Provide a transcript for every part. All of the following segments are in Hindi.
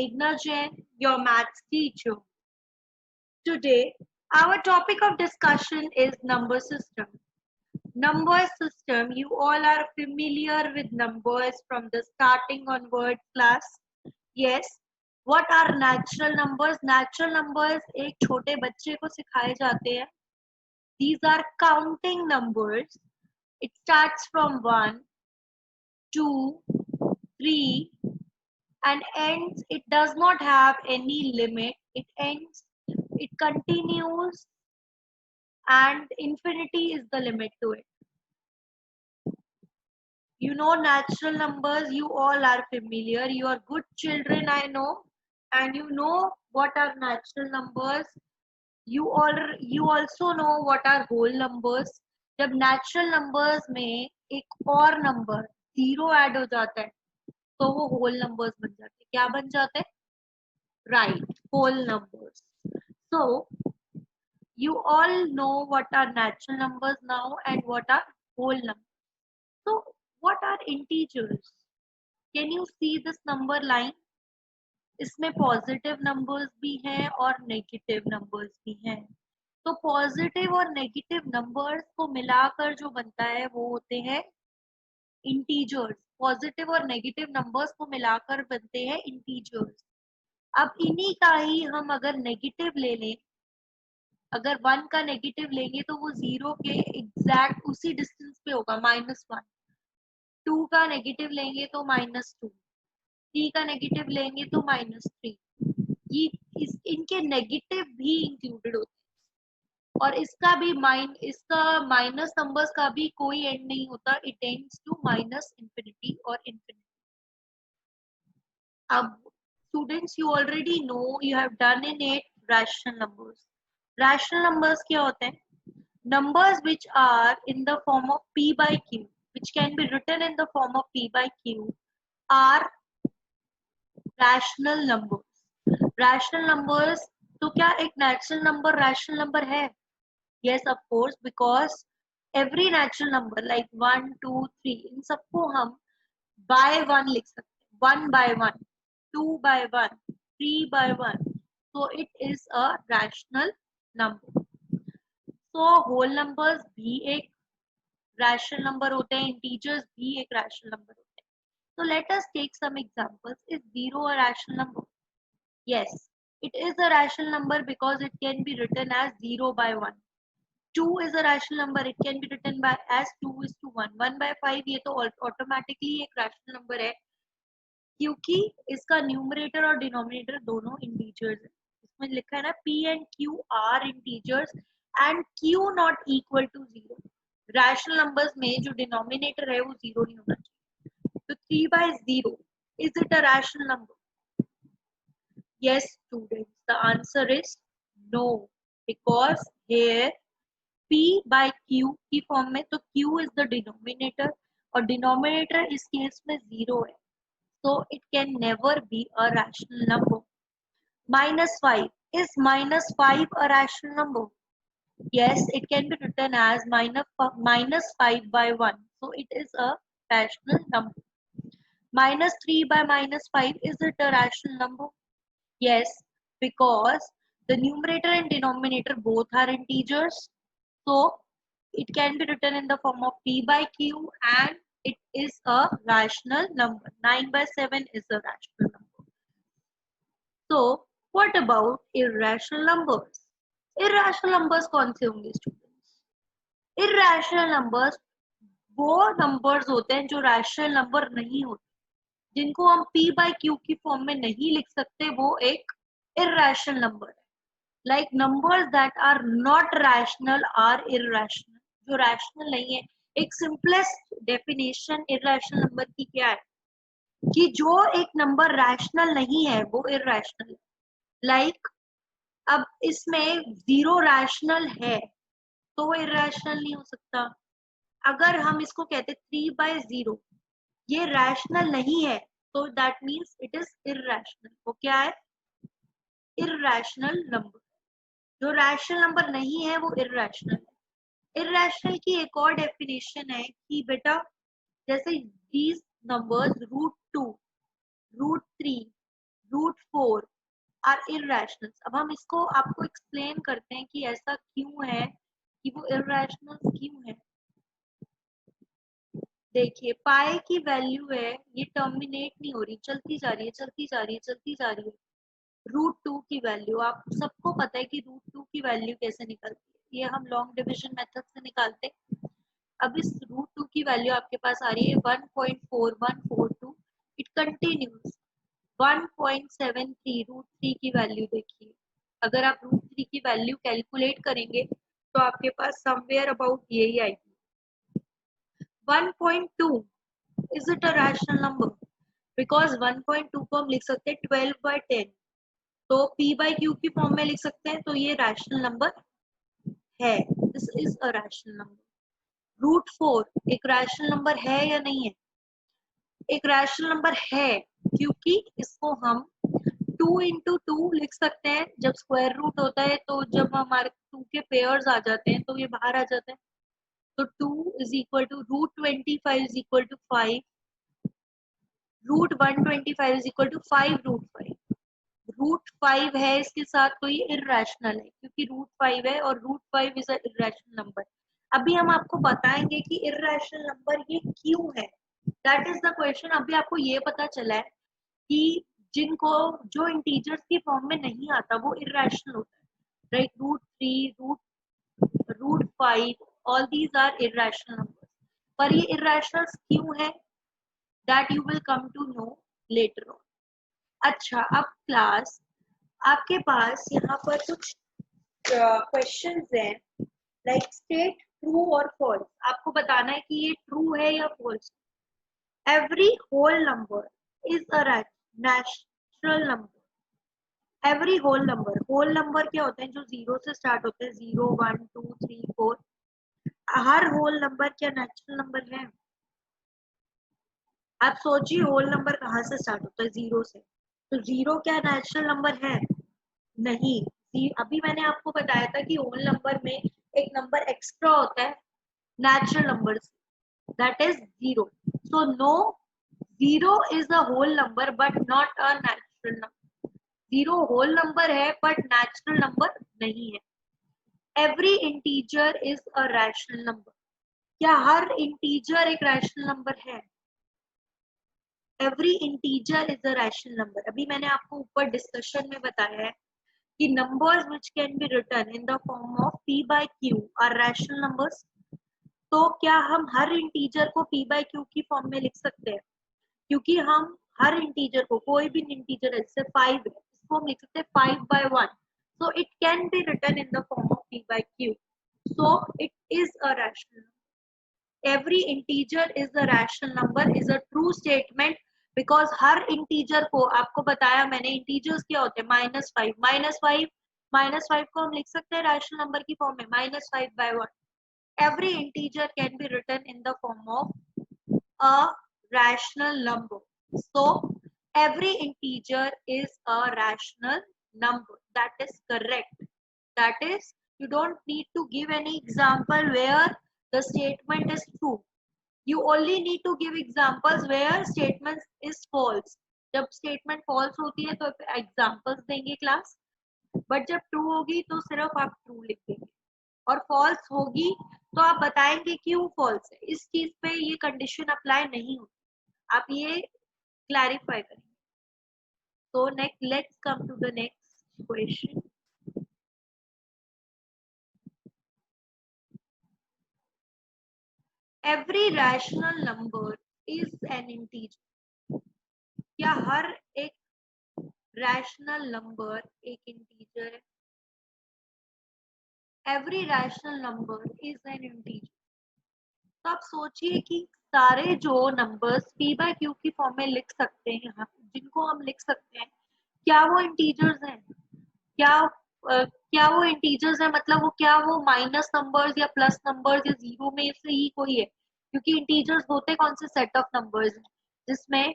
Meghna Jain, your maths teacher. Today, our topic of discussion is number system. Number system, you all are familiar with numbers from the starting onward class. Yes, what are natural numbers? Natural numbers एक छोटे बच्चे को सिखाए जाते हैं. These are counting numbers. It starts from 1, 2, 3 and ends. It does not have any limit. It ends, it continues, and infinity is the limit to it. You know natural numbers, you all are familiar. You are good children, I know, and you know what are natural numbers. You also know what are whole numbers. जब natural numbers में एक और number zero add हो जाता है तो वो whole numbers बन जाते हैं. क्या बन जाते हैं? Right, whole numbers. So you all know what are natural numbers now and what are whole numbers. So what are integers? Can you see this number line? इसमें पॉजिटिव नंबर्स भी हैं और नेगेटिव नंबर्स भी हैं. तो पॉजिटिव और नेगेटिव नंबर्स को मिलाकर जो बनता है वो होते हैं इंटीजर्स. पॉजिटिव और नेगेटिव नंबर्स को मिलाकर बनते हैं इंटीजर्स. अब इन्हीं का ही हम अगर नेगेटिव ले लें, अगर 1 का नेगेटिव लेंगे तो वो 0 के एग्जैक्ट उसी डिस्टेंस पे होगा, -1. 2 का नेगेटिव लेंगे तो -2. 3 का नेगेटिव लेंगे तो -3. ये इनके नेगेटिव भी इंक्लूडेड होते हैं और इसका माइनस नंबर्स का भी कोई एंड नहीं होता. It ends to minus infinity और इंफिनिटी. अब students, you already know, you have done in it rational numbers. Rational numbers क्या होते हैं? Numbers which are in the form of p by q, which can be written in the form of p by q, are rational numbers. Rational numbers, तो क्या एक natural number rational number है? Yes, of course, because every natural number like 1, 2, 3, इन सबको हम by 1 लिख सकते हैं. 1 by 1, 2 by 1, 3 by 1. So it is a rational number. तो whole numbers भी एक rational number होते हैं, integers भी एक rational number होते हैं. So let us take some examples. Is 0 a rational number? Yes, it is a rational number because it can be written as 0 by 1. 2 is a rational number. It can be written by as 2 is to 1. 1 by 5 ये तो automatically एक rational number है क्योंकि इसका न्यूमरेटर और डिनोमिनेटर दोनों इंटीजर्स है. इसमें लिखा है ना p and q are integers and q not equal to 0. Rational numbers में जो डिनोमिनेटर है वो 0 नहीं होना चाहिए. तो 3 by 0, is it a rational number? Yes, students, the answer is no, because here p by q की फॉर्म में, तो q is the denominator और डिनोमिनेटर इस केस में 0 है. So it can never be a rational number. -5. Is -5 a rational number? Yes, it can be written as -5 by 1. So it is a rational number. -3 by -5, is it a rational number? Yes, because the numerator and denominator both are integers. So it can be written in the form of p by q and it is a rational number. 9 by 7 is a rational number. So what about irrational numbers? Irrational numbers कौन से होंगे students? Irrational numbers वो numbers होते हैं जो rational number नहीं होते, जिनको हम p by q की फॉर्म में नहीं लिख सकते, वो एक irrational number है. Like numbers that are not rational are irrational. जो rational नहीं है, एक simplest definition irrational number की क्या है कि जो एक number rational नहीं है वो irrational है. Like अब इसमें 0 rational है तो वो irrational नहीं हो सकता. अगर हम इसको कहते 3 by 0, ये rational नहीं है तो that means it is irrational. वो क्या है? irrational number. जो रैशनल नंबर नहीं है वो इररेशनल है. इररेशनल की एक और डेफिनेशन है कि बेटा जैसे these numbers √2, √3, √4 आर इरेशनल। अब हम इसको आपको एक्सप्लेन करते हैं कि ऐसा क्यों है, कि वो इरेशनल क्यों है। देखिए पाई की वैल्यू है, ये टर्मिनेट नहीं हो रही, चलती जा रही है, चलती जा रही है, चलती जा रही है। √2 की वैल्यू आप सबको पता है कि √2 की वैल्यू कैसे निकलती है, ये हम लॉन्ग डिविजन मेथड से निकालते हैं। अब इस √2 की वैल्यू आपके पास आ रही है 1.4142, इट कंटिन्यूज 1.73, √3 की वैल्यू देखिए। अगर आप √3 की वैल्यू कैलकुलेट करेंगे तो आपके पास समवेयर अबाउट यही आएगी। 1.2 is it a rational number? Because 1.2 को हम लिख सकते हैं 12/10, तो p बाई क्यू की फॉर्म में लिख सकते हैं, तो ये रैशनल नंबर है। This is a rational number. √4 एक रैशनल नंबर है या नहीं है? एक रैशनल नंबर है, क्योंकि इसको हम 2 इंटू 2 लिख सकते हैं। जब स्क्वायर रूट होता है तो जब हमारे 2 के पेयर्स आ जाते हैं तो ये बाहर आ जाते हैं। तो 2 is equal to √25 is equal to 5, √125 is equal to 5 √5। √5 है इसके साथ, तो ये इरेशनल है क्योंकि √5 है और √5 इज अ इरेशनल नंबर। अभी हम आपको बताएंगे कि इरेशनल नंबर ये क्यों है, दैट इज द क्वेश्चन। अभी आपको ये पता चला है कि जिनको जो इंटीजर्स की फॉर्म में नहीं आता वो इरेशनल होता है, right? √3 √5 all these are irrational numbers. पर ये इरेशनल क्यों है, that you will come to know later on. अच्छा, अब क्लास आपके पास यहाँ पर कुछ क्वेश्चंस हैं, लाइक स्टेट ट्रू और फॉल्स। आपको बताना है कि ये ट्रू है या false. Every whole number is a natural number. Every whole number क्या होते हैं? जो जीरो से स्टार्ट होते हैं, 0 1 2 3 4। हर होल नंबर क्या नेचुरल नंबर है? आप सोचिए होल नंबर कहाँ से स्टार्ट होता है? जीरो से। तो जीरो क्या नेचुरल नंबर है? नहीं। अभी मैंने आपको बताया था कि होल नंबर में एक नंबर एक्स्ट्रा होता है natural number, that is zero. So no, zero is a whole number but not a natural number. Zero whole number है बट नेचुरल नंबर नहीं है। Every integer is a rational number. क्या हर इंटीजर एक रैशनल नंबर है? Every integer is a rational number. अभी मैंने आपको ऊपर डिस्कशन में बताया है कि numbers which can be written in the form of p by q are rational numbers। तो क्या हम हर इंटीजर को p by q की फॉर्म में लिख सकते हैं? क्योंकि हम हर इंटीजर को, कोई भी इंटीजर है जैसे 5 है, इसको हम लिख सकते हैं 5/1, so it can be written in the form of p by q, so it is a rational number। every integer is a rational number is a true statement because her integer को, आपको बताया मैंने इंटीजर्स क्या होते हैं, -5 -5 को हम लिख सकते हैं रैशनल नंबर की फॉर्म में, -5/1। every integer can be written in the form of a rational number, so every integer is a rational number, that is correct। that is, you don't need to give any example where the statement is true, you only need to give examples where statement is false। जब statement false होती है तो examples देंगे क्लास, बट जब true होगी तो सिर्फ आप true लिख देंगे, और false होगी तो आप बताएंगे क्यों false है। इस चीज पे ये कंडीशन अप्लाई नहीं होती, आप ये क्लैरिफाई करेंगे। तो next, let's come to the next question. Every rational number is an integer. क्या हर एक रैशनल नंबर एक इंटीजर है? Every rational number is an integer. तो आप सोचिए कि सारे जो नंबर्स p बाय q की फॉर्म में लिख सकते हैं, यहाँ जिनको हम लिख सकते हैं, क्या वो इंटीजर्स हैं? क्या वो इंटीजर्स है? मतलब वो क्या वो माइनस नंबर्स या प्लस नंबर्स या जीरो में से ही कोई है? क्योंकि इंटीजर्स होते कौन से सेट ऑफ नंबर्स हैं जिसमें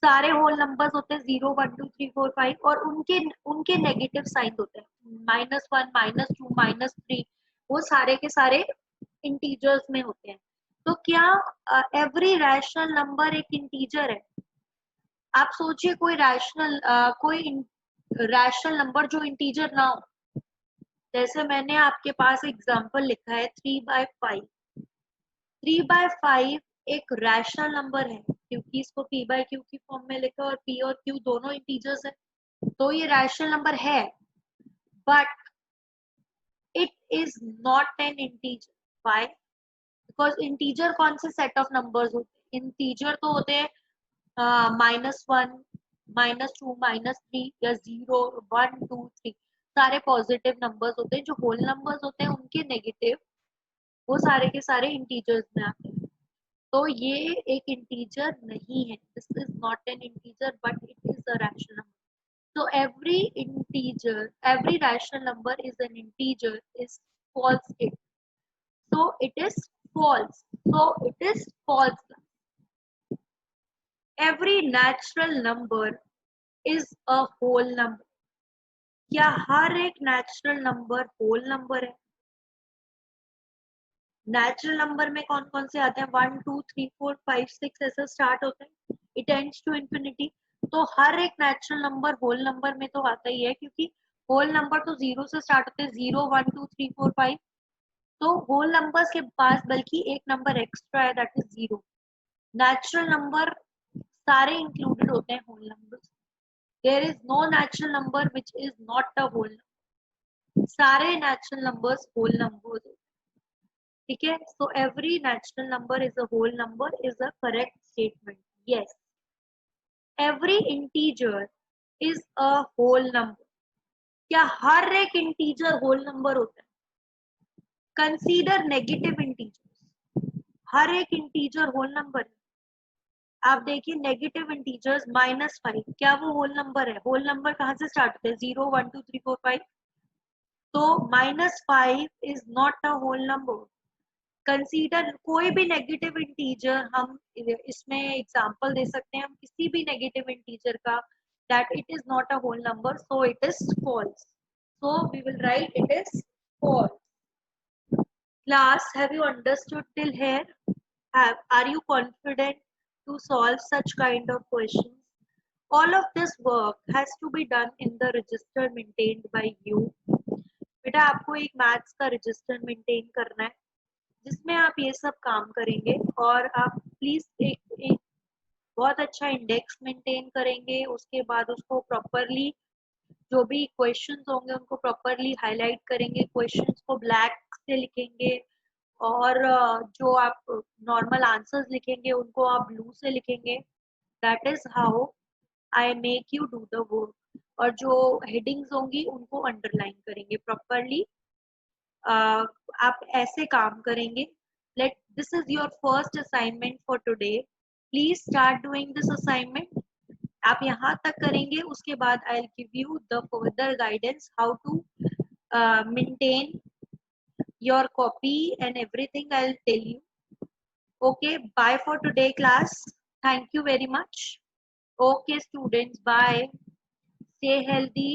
सारे होल नंबर्स होते हैं, 0 1 2 3 4 5, और उनके उनके नेगेटिव साइन होते हैं, -1 -2 -3, वो सारे के सारे इंटीजर्स में होते हैं। तो क्या एवरी रैशनल नंबर एक इंटीजर है? आप सोचिए कोई रैशनल नंबर जो इंटीजर ना हो। जैसे मैंने आपके पास एग्जांपल लिखा है 3/5। 3/5 एक रैशनल नंबर है क्योंकि इसको p/q की फॉर्म में लिखा और p और q दोनों इंटीजर्स है, तो ये रैशनल नंबर है। But it is not an integer. Why? Because integer कौन से सेट ऑफ नंबर्स होते हैं? इंटीजर तो होते हैं -1, -2, -3 या 0, 1, 2, 3। सारे पॉजिटिव नंबर्स होते हैं। जो होल नंबर्स होते हैं उनके नेगेटिव वो सारे के सारे इंटीजर्स में आते हैं। तो ये एक इंटीजर नहीं है। This is not an integer but it is a rational number. So every rational number is an integer is false it. So it is false. So it is false. Every natural number is a whole number. क्या हर एक नेचुरल नंबर होल नंबर है? नेचुरल नंबर में कौन कौन से आते हैं? 1, 2, 3, 4, 5, 6 ऐसे स्टार्ट होते हैं। It ends to infinity. तो हर एक नेचुरल नंबर होल नंबर में तो आता ही है, क्योंकि होल नंबर तो 0 से स्टार्ट होते हैं। 0, 1, 2, 3, 4, 5। तो होल नंबर्स के पास बल्कि एक नंबर एक्स्ट्रा है, दैट इज 0। नेचुरल नंबर सारे इंक्लूडेड होते हैं whole numbers. There is no natural number which is not a whole number. सारे नेचुरल नंबर्स होल नंबर्स। ठीक है, so every natural number is a whole number is a correct statement. Yes, every integer is a whole number. क्या हर एक इंटीजर होल नंबर होता है? Consider negative integers. हर एक इंटीजर होल नंबर है। आप देखिए नेगेटिव इंटीजर्स -5, क्या वो होल नंबर है? होल नंबर कहाँ से स्टार्ट होते हैं? 0, 1, 2, 3, 4, 5। तो -5 is not a whole number. Consider कोई भी नेगेटिव इंटीजर, हम इसमें एग्जांपल दे सकते हैं हम किसी भी नेगेटिव इंटीजर का, that it is not a whole number, so it is false. So we will write it is false. Class, have you understood till here? Are you confident to solve such kind of questions? All of this work has to be done in the register maintained by you. बेटा आपको एक मैथ्स का रजिस्टर मेंटेन करना है जिसमें आप ये सब काम करेंगे, और आप प्लीज एक बहुत अच्छा इंडेक्स मेंटेन करेंगे। उसके बाद उसको प्रॉपरली जो भी क्वेश्चंस होंगे उनको प्रॉपरली हाईलाइट करेंगे, क्वेश्चंस को ब्लैक से लिखेंगे, और जो आप नॉर्मल आंसर्स लिखेंगे उनको आप ब्लू से लिखेंगे। That is how I make you do the work. और जो हेडिंग्स होंगी उनको अंडरलाइन करेंगे प्रॉपरली। आप ऐसे काम करेंगे। Let this is your first assignment for today. Please start doing this assignment. आप यहाँ तक करेंगे, उसके बाद I will give you the further guidance how to maintain your copy and everything I'll tell you. Okay, bye for today class. Thank you very much. Okay students, bye. Stay healthy.